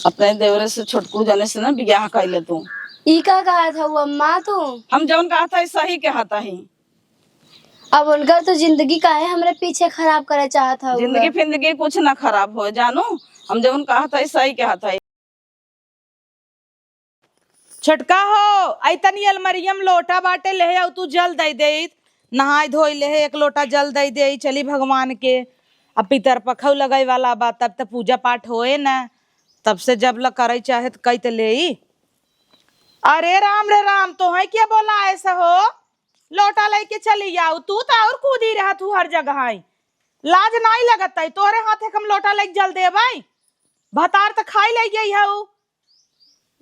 अपने देवरे से छोटकू जाने से ना बियाह कैले तू। ई का कहा था वो अम्मा तू? हम जौन कहा था सही कहता ही। अब उनका तो जिंदगी काहे हमरे पीछे खराब करे चाहत था। जिंदगी फिंदगी कुछ ना खराब हो जानू, हम जौन कहा था सही कहता ही। छोटका हो आई तनी अलमरियम लोटा बाटे ले आउ, तू जल दे दे, नहाय धोई ले एक लोटा जल दे दे। चली भगवान के अब पितर पखौ लगाई वाला बा, तब तक पूजा पाठ होए ना, तब से जब ल करे चाहे तो कई तो ले। अरे राम रे राम, तो है क्या बोला ऐसा हो? लोटा लेके चली जाऊ, तू तो और कूदी रहा तू हर जगह है। लाज नहीं लगता है तोरे हाथे कम लोटा लेके जल दे भाई, भतार तो खाई ले गई है।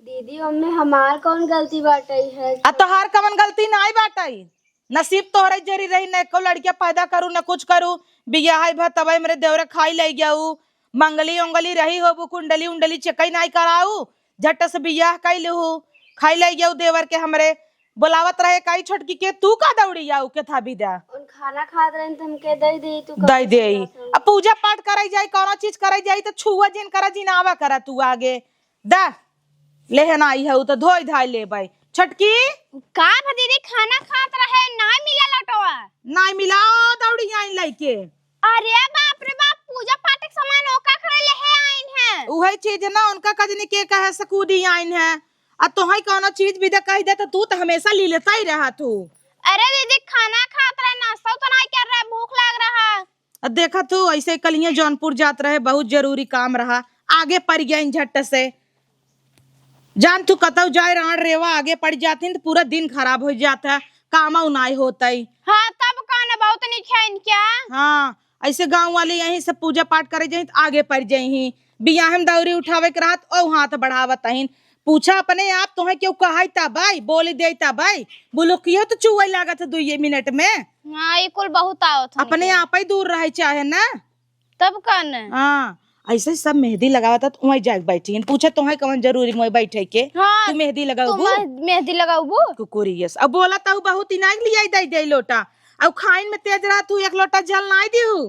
दीदी मम्मी हमार कौन गलती बाटे है? तोहार कवन गलती नहीं बाटाई, नसीब तोहरे जरी रही, न को लड़किया पैदा करू न कुछ करू, बियाह भा तबे मेरे देवरे खाई ले गऊ। मंगली उंगली रही हो, कुंडली उंडली चेकई नहीं कराऊ, झट से बियाह कई लू, खाई ले गऊ देवर के हमरे बोलावत रहे कई छोटकी के, तू का दौड़ी जाऊ के था विदा। उन खाना खात रहे त हमके दे दे, तू दे दे। अब पूजा पाठ कराई जाई, कौनो चीज कराई जाई तो छुआ जिन करा जिन आवा करा, तू आगे दा लेहन आई है तो धोई धाई ले भाई। छटकी का दीदी खाना खात रहे नहीं मिला लटवा? नहीं मिला, दौड़ी आई लेके। अरे बाप रे बाप, पूजा पाठ के सामान ओका करे ले है आइन है। वही चीज ना उनका कजनी के कहे सकूदी आइन है। अब तो है कौनो चीज भी दे कह दे तो तू तो हमेशा ली लेता ही रहा तू। अरे दीदी खाना खात रहे, नाश्ता तो नहीं कर रहे, भूख लग रहा। अब देखा तू ऐसे कलिए जौनपुर जात रहे, बहुत जरूरी काम रहा, आगे पड़ गया इन झट से। जान तू कतौ जाए राण रेवा आगे पड़ जाती तो पूरा दिन खराब हो जाता, काम नहीं होता। हाँ तब कहना बहुत नहीं खाइन क्या? हाँ ऐसे गांव वाले यहीं से पूजा पाठ करे जाही तो आगे पड़ जाही, बियाह में दौरी उठावे के रहत ओ हाथ बढ़ावत अहिन। पूछा अपने आप तो है क्यों कहा भाई, बोली देता भाई, बोलो कियो तो चुआ लागत 2 मिनट में। हाँ ये कुल बहुत आवत अपने आप ही दूर रहे चाहे ना, तब कहना। हाँ ऐसे सब मेहंदी लगावता तो वहीं जाके बैठी। पूछा तो है कौन जरूरी मोय बैठे के? हाँ, तू मेहंदी लगाऊ, मेहंदी लगाऊ कुकुरियस। अब बोला तो बहुत ही नाग लिया दे दे लोटा, अब खाइन में तेज रहा तू एक लोटा जल नहीं दिहू।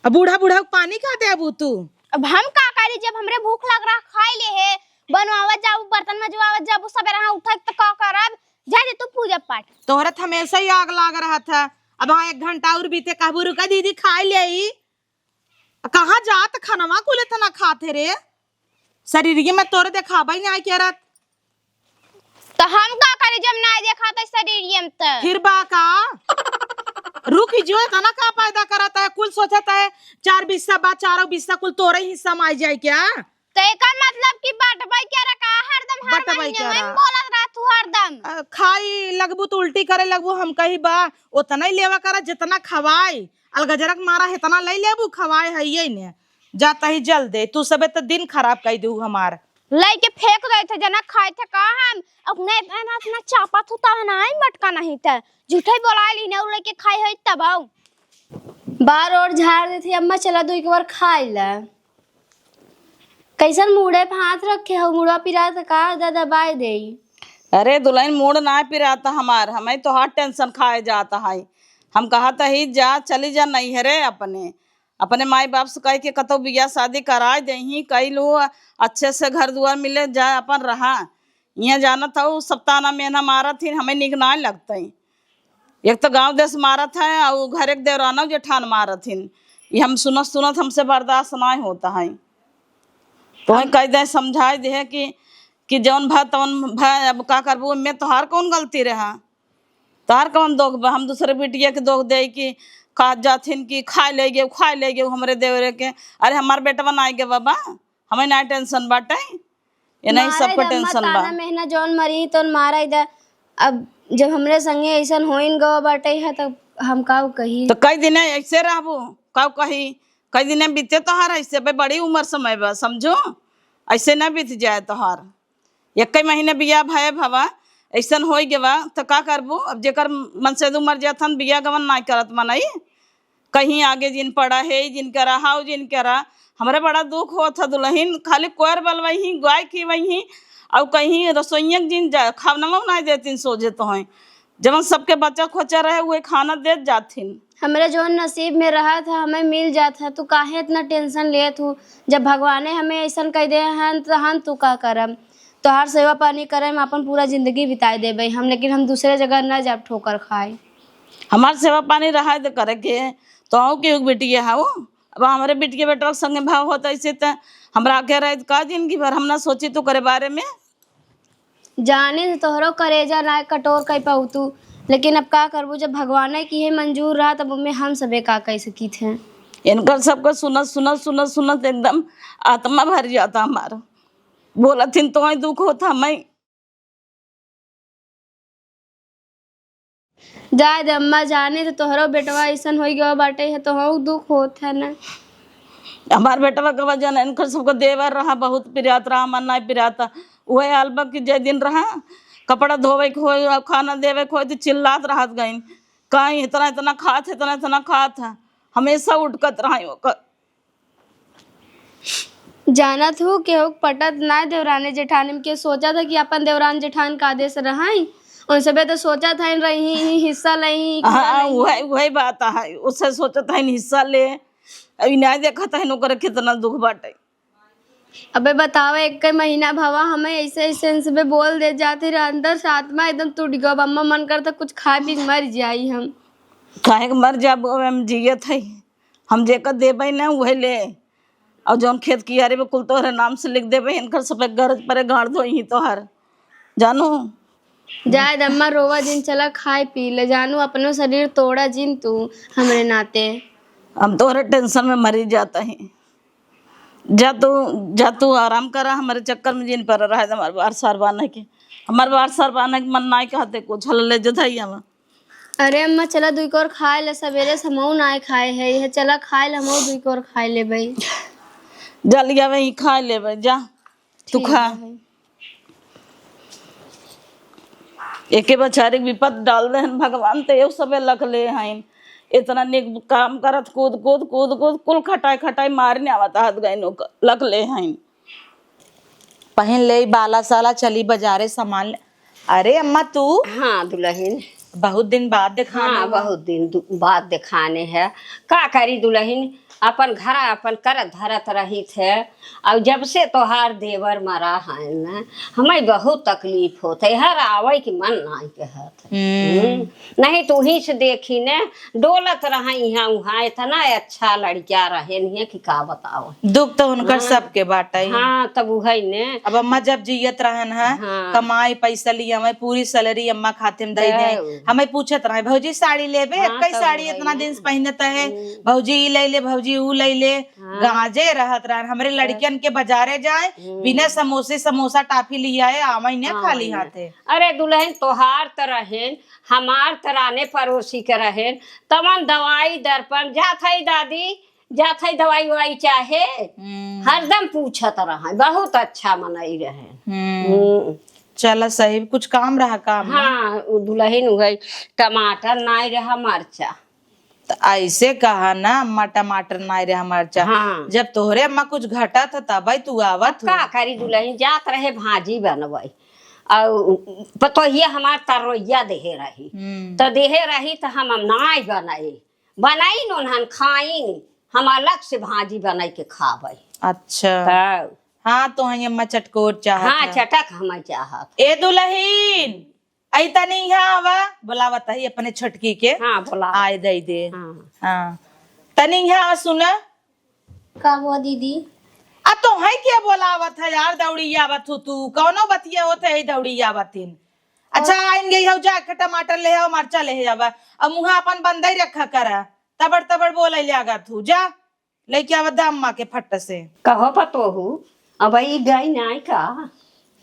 अब बूढ़ा बूढ़ा पानी खा दे अब तू। अब हम का करी, जब हमरे भूख लग रहा खाई ले है, बनवावत जाऊ बर्तन मजवावत जाऊ, सवेरे हां उठक त का करब, जा दे तू पूजा पाठ। तोहरा हमेशा ही आग लाग रहा था। अब हाँ 1 घंटा और बीते, कहबू रुका दीदी खाई ले। कहाँ जात खानवा कुले तना खाते रे, शरीर में तोरे देखाबा ही नहीं कह रहा। तो हम का करी जब नहीं देखाता शरीर में? तो फिर बा का रुक ही जो तना का पैदा करता है, कुल सोचता है 4 बिस्सा बा, चारों बिस्सा कुल तोरे हिस्सा में आ जाए क्या? तो एकर मतलब कि बटबाई क्या रखा हरदम, हर महीने में बोलत रहा तू हरदम। खाई लगबू तो उल्टी करे लगबू, हम कही बा उतना ही लेवा करा जितना खवाई, अलगजरक मारा है तना ले लेबू, खवाए है ये ने जाता ही जल दे। तू सबे तो दिन खराब कर दू हमार, लेके फेंक दे थे जना खाए थे का हम अपने अपना चापा थुता है ना मटका नहीं था, झूठे बोला ली ना लेके खाए है तब आओ बार और झाड़ दे थे। अम्मा चला दो एक बार खाई ला। कैसन मुड़े पे हाथ रखे हो, मुड़ा पिरा तो का दादा बाय दे। अरे दुल्हन मूड ना पिराता हमार, हमें तो हर टेंशन खाए जाता है। हम कहा था ही जा चली जा नहीं है रे, अपने माई बाप से कह के कतो बियाह शादी करा दही, कई लो अच्छे से घर दुआर मिले जाए अपन रहा। यहाँ जाना था सप्ताह महीना मारा थी, हमें निक ना लगता है। एक तो गांव देश मारा था और घर एक देवराना जेठान मारा थी, ये हम सुनत हमसे बर्दाश्त ना होता है। तो कह दे समझाए दे कि जौन भा तौन भा, अब का करबू, में तोहार कौन गलती रहा, तोहार कौन दोग बा? हम दूसरे बेटिया के दोग दे कि कहा जाथिन कि खाए ले गए हमरे देवरे के। अरे हमार बेटा बनाए गे बाबा, हमें ना टेंशन बाटे, ये नहीं सबको टेंशन बा। महीना जौन मरी तो मारा इधर, अब जब हमरे संगे ऐसन होइन गो बाटे है तो हम का कही। तो कई दिन ऐसे रहबू, का कही कई दिन बीते तोहार ऐसे पे, बड़ी उम्र समय बा समझो, ऐसे ना बीत जाए तोहार। 1 महीने बियाह भय भवा ऐसन हो गवा तो का करबू? अब जेकर मन से मर जाथन बियाह गवन ना करत मनई, कहीं आगे जिन पड़ा है जिन करा हाउ जिन करा। हमरे बड़ा दुख हो था दुल्हन, खाली कोयर बलवही गाय की वही और कहीं रसोइया जिन जा खावना नहीं देती सोझे तो हैं जब सबके बच्चा खोचा रहे हुए खाना दे जाथिन। हमरे जो नसीब में रहा था हमें मिल जाता, तू काहे इतना टेंशन ले तू? जब भगवाने हमें ऐसा कह दे हैं तो हम तू का करम? तोहार सेवा पानी करे हम अपन पूरा जिंदगी बिताए देबे हम, लेकिन हम दूसरे जगह न जाब ठोकर खाए। हमार सेवा पानी रहा तो करे के तो आओ के बेटी हाउ। अब हमारे बेटी के बेटा संगे भाव होता ऐसे तो हमरा के रहे का जिंदगी भर हम ना सोची तो करे बारे में। जाने से तोहरो करेजा ना कटोर कह पाऊ तू, लेकिन अब का करबू? जब भगवान की है मंजूर रहा तब में हम सबे का कह सकी थे। इनकर सबका सुनत सुनत सुनत सुनत एकदम आत्मा भर जाता हमारा। बोला थिन तो ही दुख होता मैं। जाए दे अम्मा, जाने तो तोहरो बेटवा ऐसा हो गया बाटे है तो हो दुख होत है ना। हमार बेटवा के वजह ना इनकर सबको देवर रहा बहुत पिरात रहा मन नहीं पिराता। वही अलबा की जय दिन रहा कपड़ा धोवे के हो खाना देवे के हो तो चिल्लात रहत गई कहीं इतना इतना खात है इतना इतना खात है हमेशा उठकत रहा। जाना थू के हो पटत ना देवराने जेठानी के सोचा था कि अपन देवरान जेठान का आदेश रहाई उन सबे तो सोचा था इन रही हिस्सा लही। हाँ वही बात है उससे सोचा था हिस्सा ले अभी नहीं देखा था नौकर कितना दुख बाटे। अबे बताओ एक महीना भवा हमें ऐसे ऐसे इनसे बोल दे जाते रहे अंदर से आत्मा एकदम टूट गया। अम्मा मन करता कुछ खा पी मर जाई हम। काहे के मर जाब हम जियत है हम जेकर देबे ना वही ले और जौन खेत कियारे में कुल तोहरे नाम से लिख देबे इनकर सब गरज पर गाड़ दो ही तोहर जानू। जाए अम्मा रोवा जिन चला खाए पी ले जानू अपनो शरीर तोड़ा जिन तू हमरे नाते। हम तोहरे टेंशन में मरी जाता है। जा तू आराम करा हमारे चक्कर में जिन पर रहा हमारे बार सार बाने के हमारे बार सार बाने के मन नहीं कहते कुछ हल ले जथाई हम। अरे अम्मा चला दुई कोर खाए ले सवेरे से हमहू ना खाए है यह चला खाए ले हमहू दुई कोर खाए ले भाई। जा लिया वही खा ले भाई जा तू खा। एक बेचारे विपद डाल दे भगवान तो ये सब लख ले हैं इतना नेक काम करत कूद कूद कूद कूद कुल खटाई खटाई मारने आवता हाथ गए लग ले हैं। पहन ले बाला साला चली बाजारे सामान ले। अरे अम्मा तू हाँ दुल्हन बहुत दिन बाद देखा। हाँ बहुत दिन बाद दिखाने है का करी दुल्हन अपन घर अपन करत धरत रही थे। और जब से तोहार देवर मरा है ना हमें बहुत तकलीफ होते हर आवे की मन नहीं कहत। नहीं तू ही से देखी ने डोलत रहा यहाँ वहाँ इतना अच्छा लड़किया रहे नहीं कि का बताओ। दुख तो उनकर सबके बाटे। हाँ तब वही ने अब अम्मा जब जियत रहन है हाँ। कमाई पैसा लिया हमें पूरी सैलरी अम्मा खाते में दे दे हमें पूछत रहे भौजी साड़ी लेबे हाँ, कई साड़ी इतना दिन से पहनता है भौजी ई ले ले भौजी ऊ ले ले गाजे रहत रहन। हमरे लड़कियन के बाजारे जाए बिना समोसे समोसा टाफी लिया है आवे ने खाली हाथे। अरे दुल्हन तोहार तरहन हमार तराने पड़ोसी के रहेन तमन दवाई दर्पण जात है दादी जात है दवाई ववाई चाहे हरदम पूछत रहा बहुत अच्छा मनाई रहे। चला सही कुछ काम रहा काम। हाँ दुल्हन हुई टमाटर नाई रहा मरचा तो ऐसे कहा ना अम्मा टमाटर नाई रहा मरचा। हाँ। जब तोहरे अम्मा कुछ घटा था तब तू आवत का करी दुल्हन जात रहे भाजी बनवाई और पतोहिया हमार तरोइया देहे रही तो देहे रही तो हम नाई बनाई नोनहन खाई हम अलग से भाजी बनाई के खावे। अच्छा हाँ तो अम्मा चटकोर चाहत हाँ है। चटक हम चाहत। ए दुल्हीन ऐता नहीं है आवा बुलावत है अपने छोटकी के। हाँ बोला आए दे दे। हाँ। हाँ तनी यहाँ सुना का हुआ दीदी? अब तो है क्या बोलावत है यार दौड़ी आवत हो तू कौनो बतिया होते है दौड़ी आवतिन। अच्छा आइन गई हो जाके टमाटर ले आओ मरचा ले जावा अब मुहा अपन बंद ही रखा करा तबड़ तबड़ बोले ले आगा तू जा लेके आवा अम्मा के फट से। कहो पतोहू अब गई नहीं का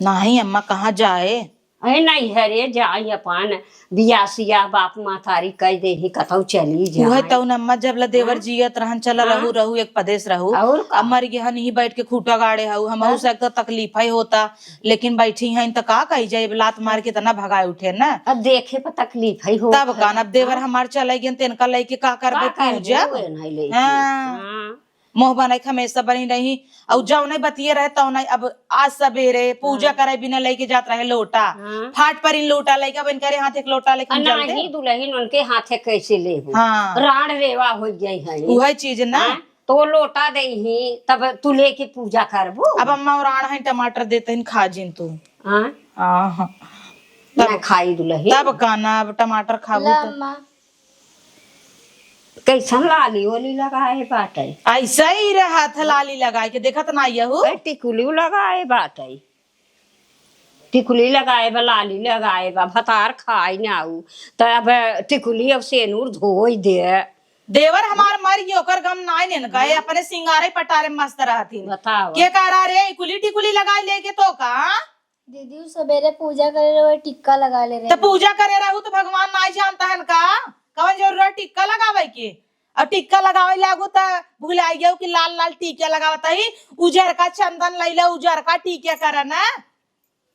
नहीं अम्मा कहाँ जाए अरे नहीं हरे जाई अपन बियासिया बाप मातारी कह दे ही कतौ चली वह जाए। तो अम्मा जब ला देवर जियत रहन चला रहू रहू एक प्रदेश रहू और का? अमर गहन ही बैठ के खूटा गाड़े हऊ हम से तो तकलीफ ही होता लेकिन बैठी हैं तो का कही जाए लात मार के तना भगाए उठे ना अब देखे पर तकलीफ ही हो तब कान अब देवर हमार चले गए इनका लेके का करबे पूजा। नहीं ले हाँ। हाँ। मोह बनाई हमेशा बनी रही और जब नहीं बतिये रहे तो नहीं। अब आज सवेरे पूजा करे बिना लेके जात रहे लोटा, फाट पर इन लोटा लेके अब इनके हाथ एक लोटा लेके चल दे। नहीं दुल्हन उनके हाथे कैसे ले हाँ राण रेवा हो गई है वही चीज ना। तो लोटा दे ही तब तू लेके पूजा करबू। अब अम्मा और राण है टमाटर देते हैं खा जिन तू। हाँ तब खाई दुल्हन तब खाना अब टमाटर खाबू तो अम्मा कैसन लाली ओली लगाए बाटे। ऐसा ही रहा था लाली लगाए के देखत ना यहू टिकुली लगाए बाटे, टिकुली लगाए बा लाली लगाए बा भतार खाई ना तब टिकुली अब सेनूर धोई दे। देवर हमार मर गयो ओकर गम नाय ने गए अपने सिंगारे पटारे मस्त रहती। बताओ के करा रे कुली टिकुली लगाई लेके तो का दीदी वो सवेरे पूजा करे रहे टिक्का लगा ले रहे तो पूजा करे रहू तो भगवान नाय जानता है का कौन जरूरत टिक्का लगावे के। और टिक्का लगावे लागू तो भुला गयो कि लाल लाल टीका लगावत ही उजर का चंदन लैला उजर का टीका करना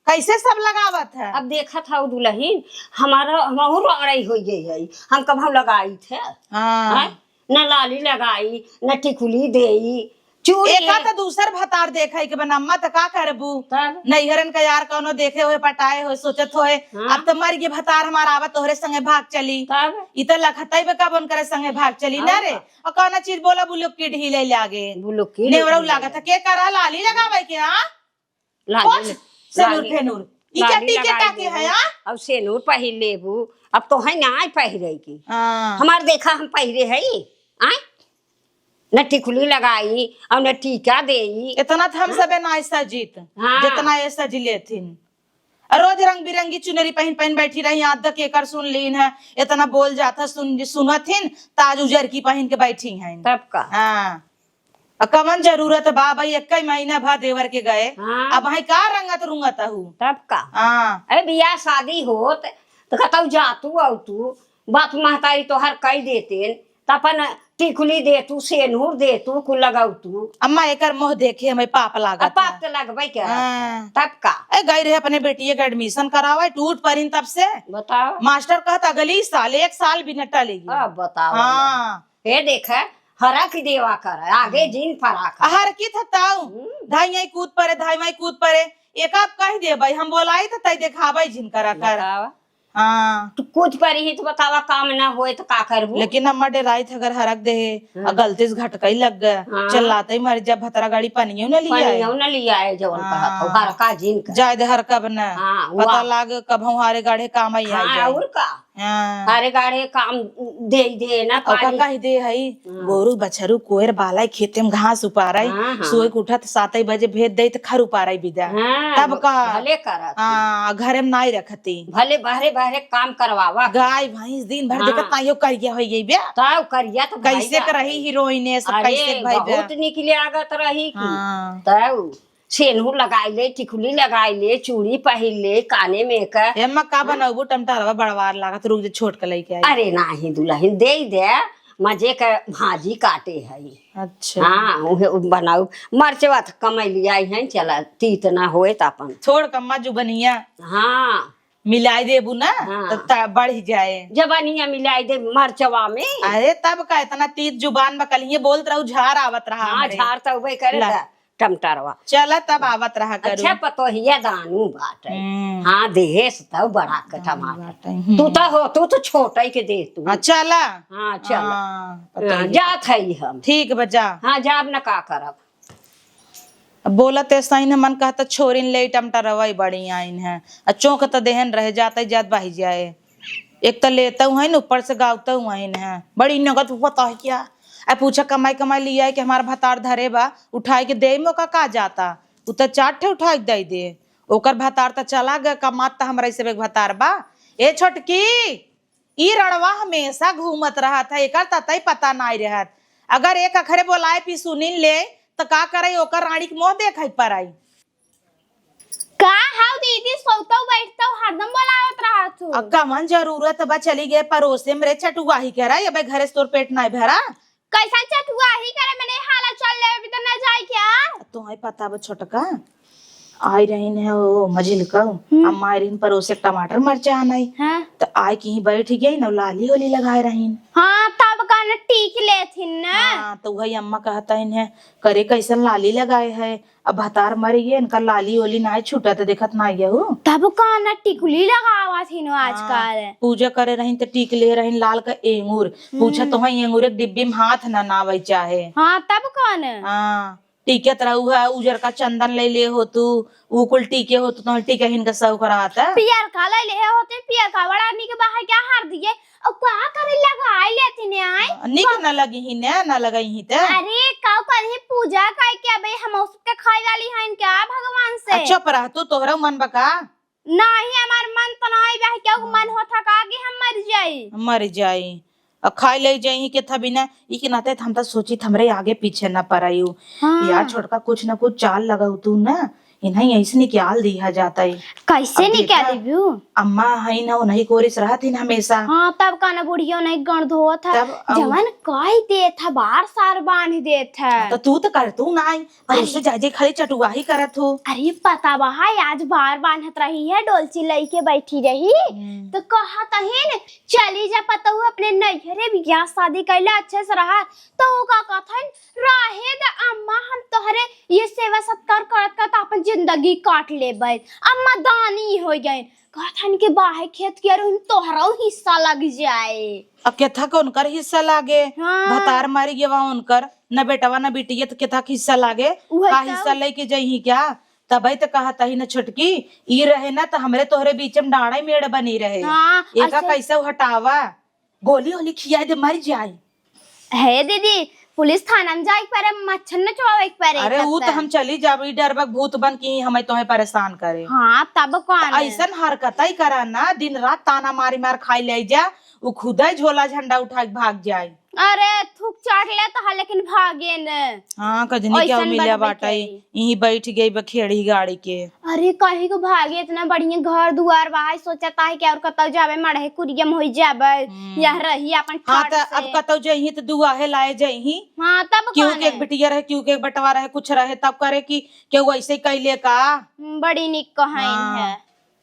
कैसे सब लगावत है। अब देखा था वो दुल्हन हमारा हमहू रंगड़ई हो गई है हम कब लगाई थे। हाँ न लाली लगाई न टिकुली देई चूड़ी एका तो दूसर भतार देखा के बनम्मा तो का करबू तब नैहरन का यार कौनो देखे हुए पटाए हो सोचत होए अब तो मर गए भतार हमारा आवत तोहरे संगे भाग चली तब इ तो लखतई पे कब करे संगे भाग चली ना रे और कौन चीज बोला बुलुक की ढीले लागे बुलुकी नेवरौ लागत के करा लाली लगावे के हां लाली सेनूर फेनूर इ क्या टीके टाके है हां अब सेनूर पहिर लेबू अब तो है ना पहिरे की हां हमार देखा हम पहिरे है आय न टिकुली लगाई और न टीका देई इतना तो हम सबे ना सजीत हाँ। जितना ये सज लेथिन रोज रंग बिरंगी चुनरी पहन पहन बैठी रही आध के कर सुन लीन है इतना बोल जाता सुनथिन ताज उजर की पहन के बैठी हैं तब का हाँ कवन जरूरत बा भाई एक महीना भा देवर के गए हाँ। अब वही का रंगत रुंगत हूँ तब का हाँ अरे बियाह शादी होत तो कहता जातू आउ तू बाप महतारी तो हर कई देते तपन टिकुली दे तू सेनूर दे तू कुल लगाऊ तू अम्मा एकर मुंह देखे हमें पाप लागत पाप तो लगबे क्या हाँ। तब का गई रहे अपने बेटिए का एडमिशन करावे टूट परिन तब से बताओ मास्टर कहता अगली साल एक साल भी न टलेगी अब बताओ हाँ ये देखे हरा की देवा कर आगे जिन फराक हर की थताऊ धाई कूद परे धाई कूद परे एक आप कह दे भाई हम बोलाई तो तई देखावे जिन करा कर बताओ हाँ तू कुछ पर ही तो बतावा काम ना होए तो का करबू लेकिन हमारे डेराई थे अगर हरक दे गलती से घटका ही लग गया हाँ। चलाते ही मर जा भतरा गाड़ी पनियो न लिया है। पानी न लिया है जवन हाँ। कहत हर का जिन कर जाय दे हर कब न हाँ, पता वाह। लाग कब हमारे गाड़े काम आई हाँ जाए और का हाँ हरे गाड़े काम दे ना और पानी कही दे हई गोरू बछरू कोयर बालाई खेते में घास उपाराई हाँ, हाँ। सोए के उठत 7 बजे भेज दे तो खर उपाराई विदा हाँ, तब का भले करत हाँ घरे में नाई रखती भले बहरे बहरे काम करवावा गाय भैंस दिन भर हाँ। देखत नाइयो करिया होई गई ब्या तब करिया तो भाई कैसे बा। कर रही हीरोइन सब अरे कैसे भाई ब्या बहुत निकले आगत रही की हाँ तब सेनूर लगाई ले टिकुली लगाई ले चूड़ी पहिर ले काने में का एम्मा का बनाबू टमटारवा बड़वार लागत रुक जे छोट के लेके आई अरे नाही दुल्हन दे दे मजे का भाजी काटे है अच्छा हाँ उहे बनाऊ मरचवा तो कमाई लिया है चला तीत ना होए तो अपन छोड़ कम्मा जुबनिया हाँ मिलाई देबू ना हाँ। तो बढ़ जाए जबानिया मिलाई दे मरचवा में अरे तब का इतना तीत जुबान में कलिए बोलत रहू झार आवत रहा हाँ हमरे। झाड़ तो उबे करे ला। दा, टमटरवा चला तब आवत रहा करू अच्छा पतोहिया दानू बाटे हाँ देहेस तब बड़ा के टमाटर तू तो हो तू तो छोटा के दे तू हाँ, चला हाँ चल हाँ, पता ही। जात है हम ठीक बजा हाँ जाब न का करब बोलत ऐसा ही मन कहता छोरिन ले टमटरवा बड़ी आइन है चौक तो देहन रह जाता जात बही जाए एक तो लेता हूँ है ऊपर से गावता हूँ है बड़ी नगद पता है क्या आ पूछा कमाई कमाई लिया है कि हमारा भतार धरे बा उठाए के दे मौका का जाता उ तो 4 ठे उठाए के दे दे ओकर भतार तो चला गया कमात तो हमरा से भतार बा ए छोटकी ई रणवा हमेशा घूमत रहा था एकर ततई पता नहीं रहत अगर एक अखरे बोलाए पी सुनील ले तो का करे ओकर रानी के मोह देखाई पर आई का हाउ दीदी सोतो बैठतो हरदम बोलावत रहा तू अक्का मन जरूरत बा चली गए परोसे में रे चटुआही करा या भाई घरे से तोर पेट नहीं भरा कैसा चटुआ ही करे मैंने हाला चल ले अभी तो ना जाए क्या तो है पता बा छोटका आई रहीन है वो मजिल का अम्मा आई रहीन परोसे टमाटर मरचा नहीं हां तो आई की बैठ गई ना लाली होली लगाए रहीन हां तब का कान टीक लेथिन ना। हाँ तो वही अम्मा कहता इन्हें करे कैसन लाली लगाए है। अब भतार मर गए इनका लाली ओली ना छूटा तो देखत ना यहू। तब कान टिकुली लगावा थी नो आजकल। पूजा करे रही तो टीक ले रही लाल का एंगूर। पूछा तो एंगूर एक डिब्बी में हाथ ना नावे चाहे। हाँ तब कौन हाँ टीके तरह है उजर का चंदन ले ले हो तू ऊ कुल टीके हो तो टीके हिनका सब कराता पियर का ले होते पियर का बड़ा निक बाहर क्या हार दिए और का करे लगाई लेती ने आई निक न लगी ही न लगई ही ते। अरे का करे पूजा काई के भाई हम उसके खाई वाली हैं क्या भगवान से। अच्छा पर तू तोहरा मन बका नहीं हमार मन तो नहीं बह क्या मन होता का कि हम मर जाई और खाई ले जाई के था बिना ई के नाते हम तो सोची हमरे आगे पीछे ना पड़ायू। हाँ। यार छोटका कुछ ना कुछ चाल लगाऊ तू ना इन्हें ऐसे निकाल दिया जाता है। कैसे निकाल देबू अम्मा है ना नहीं कोरिस रहती न हमेशा। हाँ तब का ना बुढ़ियो नहीं गण धो था जवान कह दे था बार सार बांध दे था तो तू तो कर तू ना और उससे जाजे खाली चटुआही करत हो। अरे पता बहा आज बार बांधत रही है डोलची लई के बैठी रही तो कहा तहिन चली जा पता हूँ अपने नैहरे बियाह शादी कैला अच्छे से रहा तो का कथन रहे द अम्मा हम तोहरे ये सेवा सत्कार करत करत अपन जिंदगी काट लेबै अम्मा दानी हो गए कथन के बाहे खेत के रहन तोहरा हिस्सा लग जाए। अब केथा के उनकर हिस्सा लागे। हाँ। भतार मारी गवा उनकर न बेटवा न बेटिया तो केथा के हिस्सा लागे का हिस्सा लेके जाई क्या तभी तो कहता ही न छोटकी ई रहे ना तो हमरे तोहरे बीच में डाढ़ा मेड़ बनी रहे। हाँ, एका कैसे हटावा गोली ओली खिया दे मर जाए। है दीदी पुलिस थाना में जाए पर मच्छर न चुआवे पर। अरे वो तो हम चली जाबी डरबक भूत बन की हमें तोहे परेशान करे। हाँ तब कौन ऐसन हरकत ही करा ना दिन रात ताना मारी मार खाई ले जा वो खुदा ही झोला झंडा उठा के भाग जाए। अरे थूक चाट ले तो लेकिन भागे न। हाँ कजनी क्या मिला बाटा यही बैठ गई बखेड़ी गाड़ी के। अरे कहीं को भागे इतना बढ़िया घर दुआर बाहर सोचता है कि और कतौ जावे मड़े कुरियम होई जावे या रही अपन हाँ ठाट तो से। अब कतौ जही तो दुआहे लाए जही। हाँ तब क्यों कौन के एक बिटिया रहे क्यों के एक बटवा रहे कुछ रहे तब करे कि क्यों ऐसे कैले का। बड़ी निक कहानी है।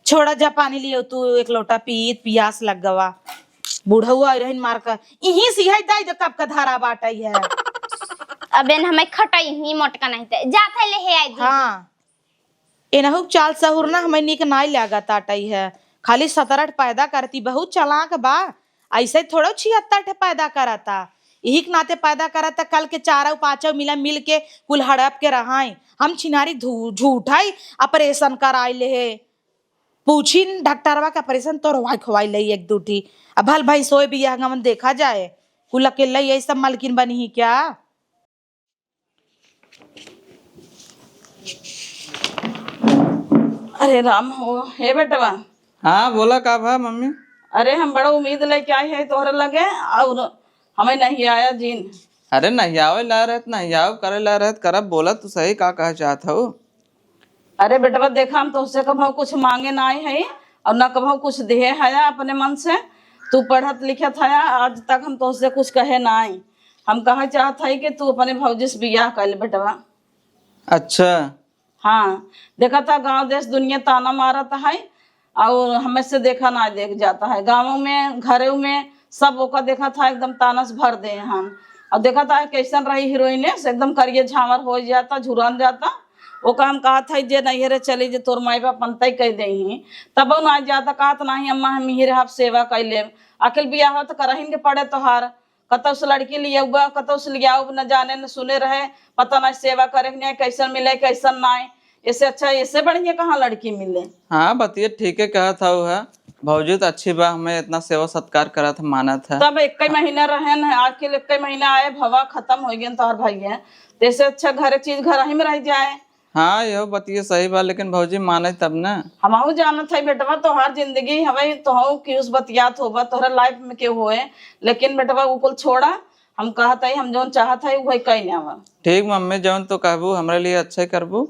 छोड़ा जा पानी लियो तू एक लोटा पीत पियास लग गवा बूढ़ा रहन मार कर यही सिहाई दाई जो कब का धारा बाटई है। अबे हमें खटाई ही मोटका नहीं थे जाते ले है आई। हाँ इनहु चाल सहुर ना हमें निक नाई लागत आटई है खाली 17 पैदा करती बहुत चलाक बा ऐसे थोड़ा 76 पैदा करता यही के नाते पैदा करता कल के 4 मिला मिल के कुल हड़प के रहाई हम छिनारी झूठाई ऑपरेशन कराई ले है पूछी डॉक्टरवा का ऑपरेशन तो रवाई खवाई लई एक दूटी अब भल भाई सोए भी गमन देखा जाए कुल अकेला यही सब मालकिन बनी ही क्या। अरे राम हो हे बेटवा। हाँ बोला का भा मम्मी। अरे हम बड़ा उम्मीद लेके आए हैं तोहरे लगे और हमें नहीं आया जीन। अरे नहीं आवे ला रहत नहीं आओ करे ला रहत करब बोला तू सही का कह चाहत हो। अरे बेटवा देखा हम तुझसे कभी कुछ मांगे ना आए हैं और न कभी कुछ दे है अपने मन से तू पढ़त लिखत है आज तक हम तुझसे कुछ कहे ना आई हम कहा चाहत है कि तू अपने भौजी से बियाह कर ले बेटवा। अच्छा हाँ देखा था गांव देश दुनिया ताना मारता है और हमें से देखा ना देख जाता है गाँवों में घरों में सब ओका देखा था एकदम ताना से भर दे हम और देखा था कैसन रही हीरोइन एकदम करिए झामर हो जाता झुरन जाता ओका हम कहा था जे नहीं रे चली जे तोर माई बाप पंतई कह दे तब ना जाता कहा तो नहीं अम्मा हम ही रह सेवा कर ले अकेल बियाह हो तो करही के पड़े तोहार कतौ से लड़की लिया कतौ से लिया न जाने न सुने रहे पता नहीं सेवा करे नहीं कैसन मिले कैसन नहीं इससे अच्छा इससे बढ़िया कहाँ लड़की मिले। हाँ बतिए ठीक है कहा था वो है भौजी तो अच्छी बा हमें इतना सेवा सत्कार करा था माना था तब 1 महीना रहे न आखिर 1 महीना आए भवा खत्म हो गया तोहर भैया तो इससे अच्छा घर चीज घर ही में रह जाए। हाँ यह बतिए सही बा लेकिन भौजी माने तब ना हम जानत है बेटवा तोहार जिंदगी हमें तो क्यूस बतियात होगा तोहरा लाइफ में क्यों होए लेकिन बेटवा वो कुल छोड़ा हम कहता है हम जौन चाहत है वही कही ना। ठीक मम्मी जौन तो कहबू हमारे लिए अच्छा करबू।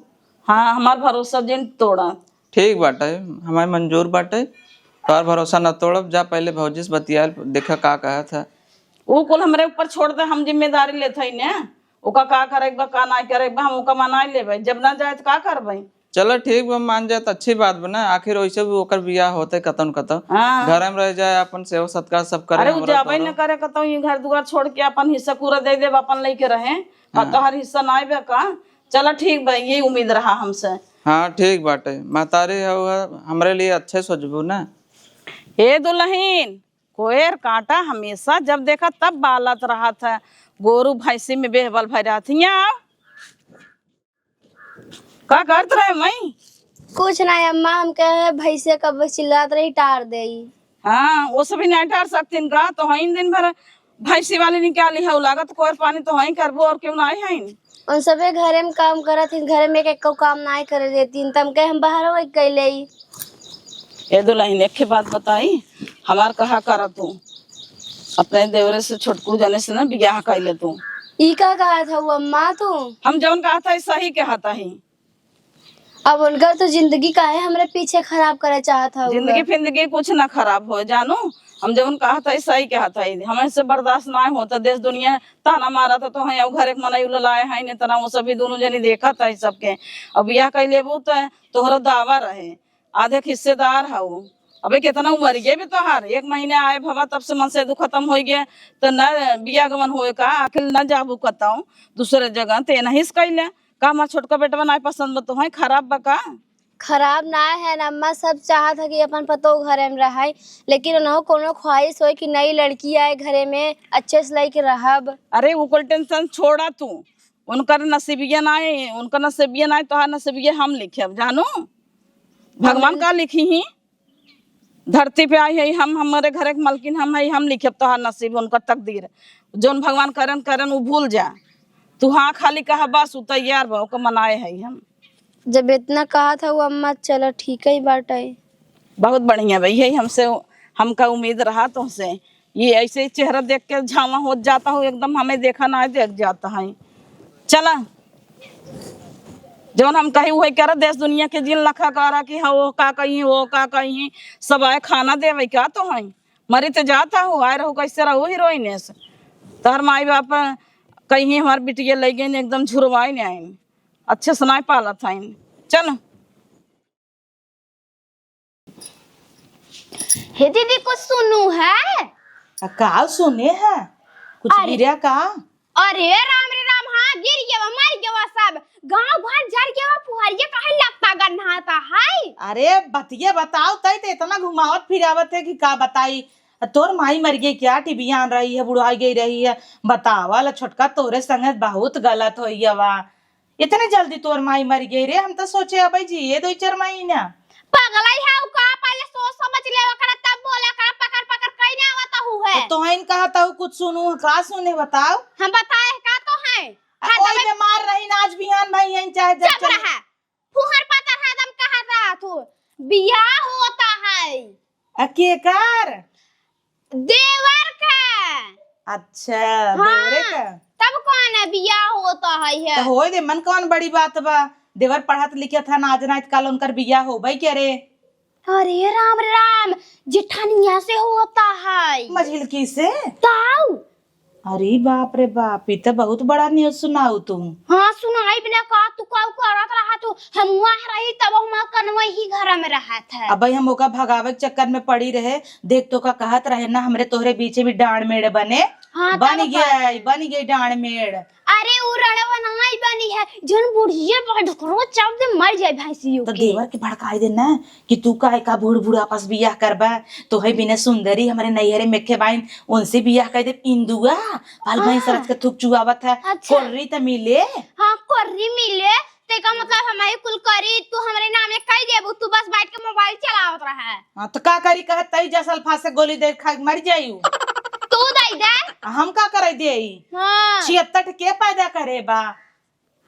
हाँ हमार भरोसा जिन तोड़ा ठीक बाटे हमारे मंजूर बाटे तोहर भरोसा न तोड़ब जा पहले भौजी से बतिया देखा का कहा था वो कुल हमारे ऊपर छोड़ दे हम जिम्मेदारी लेते ही ने ओका का करे का ना करे हम ओका मना लेबे जब ना जाए तो का करबे चलो ठीक बा, मान जाए तो अच्छी बात बना। आखिर वैसे भी ओकर बियाह होते कतन कतन, हाँ। घर में रह जाए, अपन सेवा सत्कार सब करे। अरे उ हमरा जाबे तोरो। न करे कतो ये घर दुआर छोड़ के अपन हिस्सा पूरा दे देब, अपन लेके रहे। तोहर हिस्सा ना आइबे का। चलो ठीक बा, ये उम्मीद रहा हमसे। हाँ ठीक बाटे, महतारी है हमरे लिए अच्छे सोचबू ना। हे दुल्हन, कोयर कांटा हमेशा जब देखा तब बालत रहा था, गोरू भैंसी में बेहबल भर रहा थी। यहाँ का करत रहे मई? कुछ नहीं अम्मा, हम कहे भैंसे कब चिल्लात रही टार दे। हाँ वो सभी नहीं टार सकतीन का, तो हई दिन भर भैंसी वाली निकाली है लागत कोयर पानी तो हई करबो और क्यों नहीं है। उन सबे घरे में काम करत थी, घरे में एक काम नहीं करे देती, तम कहे हम बाहर हो कैले। ए दुल्हन एक बात बताई, हमार कहा कर तू अपने देवरे से छोटकू जाने से ना बियाह कर ले तू। ई का कहा था वो अम्मा तू? हम जौन कहा था सही कहता ही। अब उनका तो जिंदगी का है, हमरे पीछे खराब करे चाहता है। जिंदगी फिंदगी कुछ ना खराब हो जानू, हम जब कहा था सही कहता ही। हमें से बर्दाश्त ना होता, देश दुनिया ताना मारा था तो है घर एक मनाई लाए है नहीं तना, वो सभी दोनों जनी देखा था सबके। अब बियाह कर लेबू तो तोहरा दावा रहे, आधे हिस्सेदार है वो। अबे कितना उमर गए भी तोहार, 1 महीने आए भवा तब से मन से दु खत्म हो गए तो न बिया गमन होए का, आखिर न जाबू कताऊ दूसरे जगह ते नहीं कैले का। हमार छोटका बेटवा नहीं पसंद बा तो है खराब बा का? खराब ना है ना अम्मा, सब चाहत है कि अपन पतो घरे में रहे, लेकिन उन्हों कोनो ख्वाहिश हो कि नई लड़की आए घरे में अच्छे से लेके रहब। अरे वो कोई टेंशन छोड़ा तू, उनकर नसीबिया ना है, उनका नसीबिया ना है तो नसीबिया हम लिखे जानू। भगवान का लिखी ही धरती पे आई है, हम हमारे घर के मलकिन हम है, हम लिखे तो नसीब उनका तकदीर जोन भगवान करन करन वो भूल जा तू। हाँ खाली कहा बस उ तैयार बा को मनाए है हम। जब इतना कहा था वो अम्मा, चलो ठीक है बात है। बहुत बढ़िया भाई है, हमसे हमका उम्मीद रहा तुमसे। ये ऐसे ही चेहरा देख के झावा हो जाता हूँ एकदम, हमें देखा ना देख जाता है। चला जौन हम कही वही कर, देश दुनिया के जिन लखा करा कि हाँ वो का कहीं वो का कहीं सब आए खाना देवे क्या तो है। मरी तो जाता हूँ, आए रहो कैसे रहो हीरोइन से। तोहर माई बाप कहीं हमार बिटिया ले गई एकदम झुरवाई नहीं आइन, अच्छे से नहीं पाला था। चल हे दीदी कुछ सुनू है? का सुने है कुछ गिरा का? अरे राम रे राम, हाँ गिर गया मर गया सब, गांव घर जर गया फुहरिया काहे लगता गन्हाता है। अरे बतिया बताओ तई तो इतना घुमावत फिरावत है कि का बताई। तोर माई मर गई क्या, टिबिया आन रही है, बुढ़ाई गई रही है, बतावा छोटका तोरे संग बहुत गलत हो वा। इतने जल्दी तोर माई मर गई रे, हम तो सोचे अब जी ये 2-4 महीना पगलाई है का, पहले सोच समझ ले कर तब बोला कर, पकड़ पकड़ कहीं ना आवता हूँ है। तो इन कहता हूँ कुछ सुनू का सुने बताओ। हम बताए का तो है कोई बीमार रही नाच बिहान भाई यहीं चाहे जब चल रहा है फुहर पता है दम कहा था तू बियाह होता है के कर देवर का। अच्छा देवरे का तब कौन है बियाह होता है तो होए दे मन कौन बड़ी बात बा। देवर पढ़त लिखत है ना, आज ना कल उनकर बियाह हो भाई क्या रे। अरे राम राम, जेठानिया से होता है मझिल की से ताऊ। अरे बाप रे बाप, ये तो बहुत बड़ा न्यूज सुनाऊ तुम। हाँ सुनाई बिना का तू का करत रहा तू, हम वहां रही तब हम कनवा ही घर में रहा था। अब भाई हम ओका भगावे के चक्कर में पड़ी रहे, देख तो का कहत रहे ना हमरे तोहरे बीच में डांड मेड़ बने। हाँ, बन गई डांड मेड़। अरे वो रणवा नहीं बनी है, जन बुढ़िया ढकरो चाप दे मर जाए भैंसियों तो के। देवर के भड़काई दे ना कि तू का बूढ़ बूढ़ा आपस बियाह करबा, तो है बिना सुंदरी हमारे नैहरे मेखे बाइन उनसे बियाह कर दे। इंदुआ बाल भाई सरत के थुक चुआवत है। अच्छा। कोर्री तो मिले। हाँ कोर्री मिले ते का मतलब हमारी कुल करी तू हमारे नाम में कह देबू, तू बस बैठ के मोबाइल चलावत रहा है। हाँ तो का करी कहत तई जैसा अल्फाज से गोली दे खा मर जायू। तू दई दे। हम का करे दे हाँ 76 के पैदा करे बा।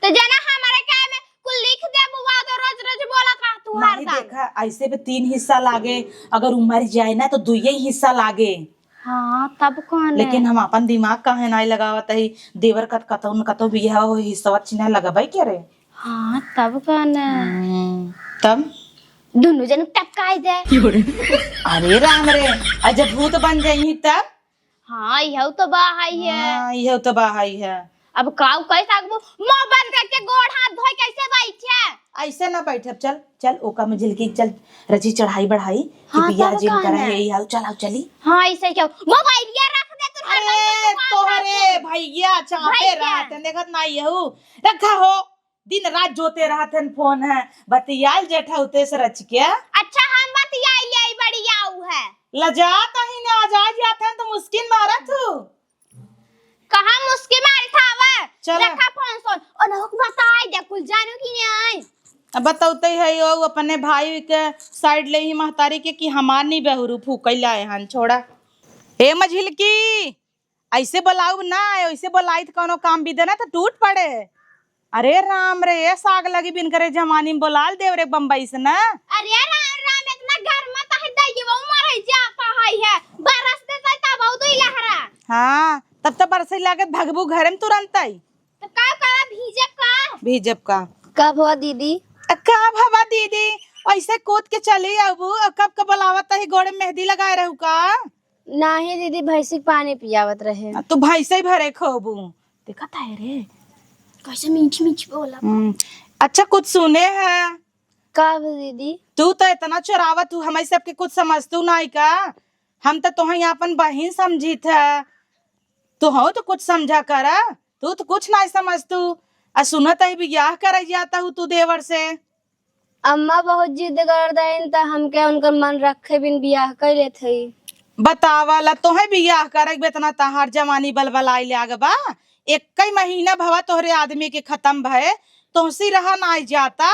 तो जना हमारे काय में कुल लिख दे बुआ, तो रोज रोज बोलत रह तू हर नहीं दिन। देखा ऐसे भी 3 हिस्सा लागे, अगर उमर जाए ना तो 2 ही हिस्सा लागे। हाँ तब कौन लेकिन हम अपन दिमाग काहे नहीं लगावत है। देवर का कतौ न कतौ बियाह हो हिस्सा चिन्ह लगाबै के रे। हाँ तब कौन तब दोनों जन टपकाई दे। अरे राम रे, जब भूत बन जाई तब। हाँ यह तो बाहाई है। हाँ यह तो बाहाई है। अब काऊ कैसे आगबो मुंह बंद करके गोड़ हाथ धोई कैसे बैठे। ऐसे ना बैठब, चल चल ओका में झिलकी, चल रची चढ़ाई बढ़ाई कि हाँ, बिया तब जिन कहना करे है। यही आओ, चल आओ चली। हाँ ऐसे क्या मोबाइल ये रख दे तू अरे तोहरे भैया चाहते रहते देखत ना यहू रखा हो, दिन रात जोते रहते फोन है, बतियाल जेठा उते से रच के। अच्छा हम बतियाई ले बड़ी आऊ है लजात ही ना जा जाते हैं तो मुस्किन मारत हूँ। कहां मुस्की मार थावा चल। रखा फोन सोन और नहुक बताई दे कुल जानू की नहीं। अब बताते है यो अपने भाई के साइड ले ही महतारी के कि हमार नहीं बहुरू फूकैला हन, छोड़ा ए मझिलकी ऐसे बोलाऊ ना, ऐसे बोलाई तो कोनो काम भी देना तो टूट पड़े। अरे राम रे साग लगी बिन करे जमानी में बोलाल देव रे बम्बई से ना। अरे राम राम इतना घर में तह दई वो मर जाता है बरस दे तब आउ तो लहरा। हाँ तब तो बरसे लागत भगबू घर में तुरंत आई। तो का करा भीजब का कब हुआ दीदी? का भवा दीदी ऐसे कूद के चली आबू, कब कब बोलावत ही गोड़े मेहंदी लगाए रहू का? नहीं दीदी भैंसी पानी पियावत रहे। तू भैसे ही भरे खोबू देखा था रे कैसे मीठ मीठ बोला। अच्छा कुछ सुने है का दीदी? तू तो इतना चोरावत हूँ, हमें सबके कुछ समझतू नहीं का? हम तो तुहे अपन बहन समझी था, तू हो तो कुछ समझा करा, तू तो कुछ नहीं समझतू। आ सुनत है बियाह कर जाता हूँ तू देवर से। अम्मा बहुत जिद कर देन त हमके उनकर मन रखे बिन बियाह कर ले थई। बतावाला तोहे बियाह करे बेतना तहार जवानी बलबलाई ले आगे बा, एक कई महीना भवा तोहरे आदमी के खत्म भय, तोहसी रहा नहीं जाता।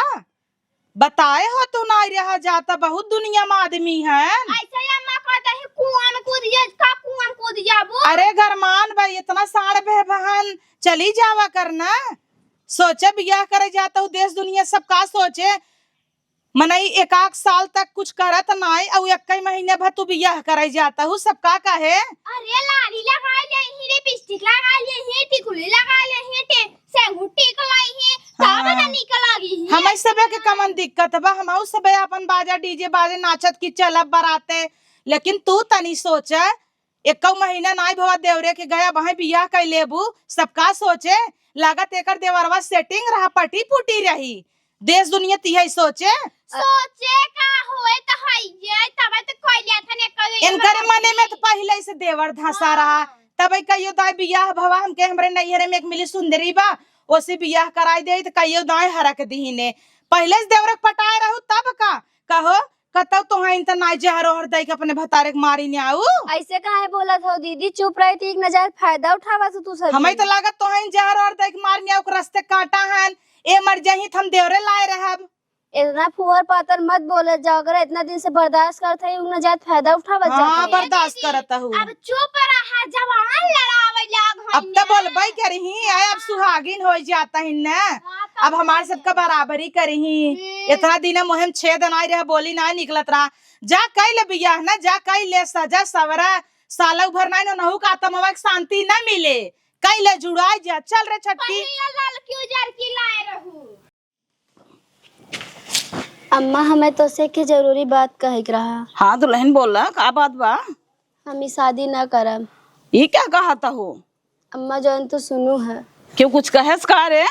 बताए हो तू नहीं रहा जाता, बहुत दुनिया में आदमी है। ऐसे अम्मा कहता है कुआं में कूद जा का कुआं में कूद जाबो। अरे गरमान भाई इतना साड़ बह बहन चली जावा करना, सोचे बियाह करे जाता हूँ देश दुनिया सब का सोचे, मनई एक आध साल तक कुछ करत नहीं और एक कई महीने भर तू बियाह करे जाता हूँ सब का कहे। अरे लाली लगा ले ही लिपस्टिक लगा ले ही टिकुली लगा ले ही ते सेंगुटी कलाई ही तब ना निकल आगी ही। हमें सबे के कमन दिक्कत बा, हम सबे अपन बाजा डीजे बाजे नाचत की चलब बराते, लेकिन तू तनी सोच एक महीना नाई भवा देवरे के गया वहां बियाह कर लेबू, सबका सोचे लागत एकर देवरवा सेटिंग रहा पटी पुटी रही, देश दुनिया तिहे सोचे का होए त हइये तब त कोई ले थने कर इनकर मने में तो पहले से देवर धसा रहा, तब कहियो दाई बियाह भवा हमके हमरे नैहरे में एक मिली सुंदरी बा ओसे बियाह कराई दे त कहियो दाई हरक दीने, पहले से देवरक पटाए रहू तब का कहो कतौ तो है त नाई जहरो हर दई के अपने भतारे के मारी ने आऊ। ऐसे काहे बोलत हो दीदी? चुप रही थी, एक नजायज फायदा उठावा तू सब। हमें तो लागत तो है जहरो हर दई के मारी ने आऊ के रास्ते काटा हन, ए मर जाही हम देवरे लाए रहब। इतना फुहर पातर मत बोले जाओ, अगर इतना दिन से बर्दाश्त करते है उन नजायज फायदा उठावा जा। हां बर्दाश्त करत हूँ। अब चुप रहा जवान लड़ावे लाग अब तो बोलबई करही आए, अब सुहागिन हो जाता ही ना, अब हमारे सबका बराबरी करही। इतना दिन मुहिम 6 दिन आई रहा बोली ना निकलत रहा, जा कई ले बियाह ना, जा कई ले सजा सवरा साल भर ना नहु का आत्मा शांति ना मिले, कई ले जुड़ाई जा। चल रे छटकी क्यों जार की लाए रहू। अम्मा हमें तो से के जरूरी बात कहे के रहा। हाँ दुल्हन बोला का बात बा? हम शादी ना करब। ये क्या कहा था हो? अम्मा जौन तो सुनू है। क्यों कुछ कहेस का रे?